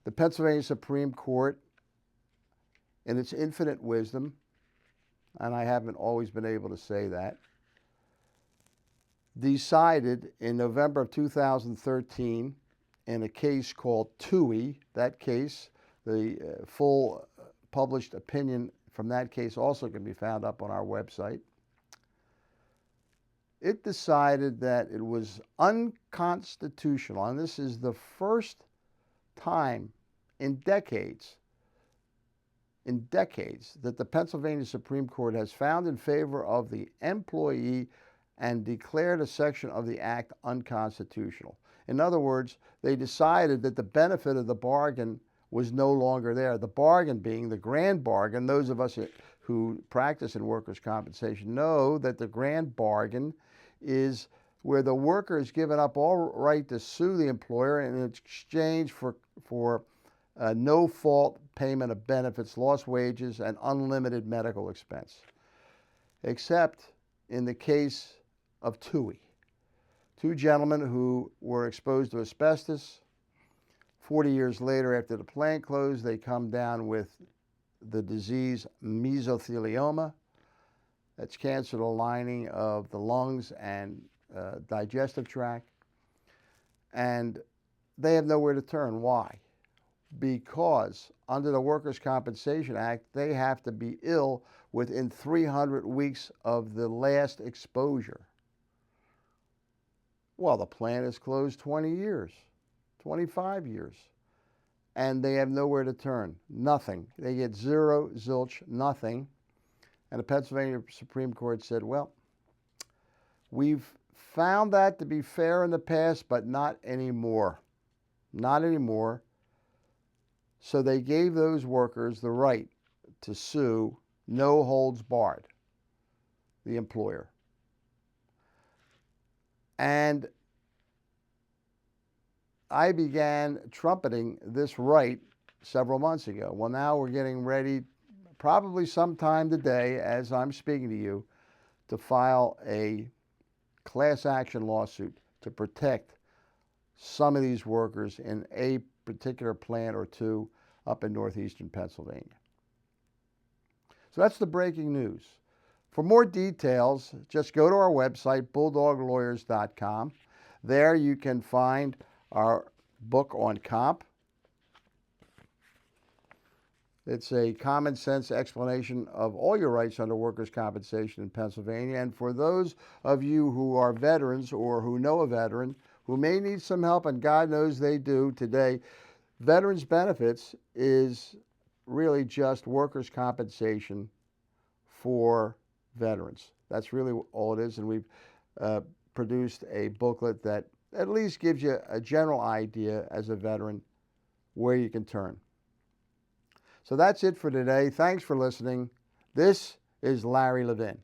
The Pennsylvania Supreme Court, in its infinite wisdom, and I haven't always been able to say that, decided in November of 2013 in a case called TUI. That case, the full published opinion from that case also can be found up on our website. It decided that it was unconstitutional, and this is the first time in decades that the Pennsylvania Supreme Court has found in favor of the employee and declared a section of the act unconstitutional. In other words, they decided that the benefit of the bargain was no longer there. The bargain being the grand bargain. Those of us who practice in workers' compensation know that the grand bargain is where the worker is given up all right to sue the employer in exchange for no-fault payment of benefits, lost wages, and unlimited medical expense. Except in the case of TUI. Two gentlemen who were exposed to asbestos. 40 years later, after the plant closed, they come down with the disease mesothelioma. That's cancer of the lining of the lungs and digestive tract. And they have nowhere to turn. Why? Because under the Workers' Compensation Act, they have to be ill within 300 weeks of the last exposure. Well, the plant is closed 20 years, 25 years, and they have nowhere to turn. Nothing. They get zero, zilch, nothing. And the Pennsylvania Supreme Court said, well, we've found that to be fair in the past, but not anymore. Not anymore. So they gave those workers the right to sue, no holds barred, the employer. And I began trumpeting this right several months ago. Well, now we're getting ready, probably sometime today, as I'm speaking to you, to file a class action lawsuit to protect some of these workers in a particular plant or two up in northeastern Pennsylvania. So that's the breaking news. For more details, just go to our website, bulldoglawyers.com. There you can find our book on comp. It's a common sense explanation of all your rights under workers' compensation in Pennsylvania. And for those of you who are veterans or who know a veteran who may need some help, and God knows they do today, Veterans Benefits is really just workers' compensation for veterans. That's really all it is. And we've produced a booklet that at least gives you a general idea as a veteran where you can turn. So that's it for today. Thanks for listening. This is Larry Levin.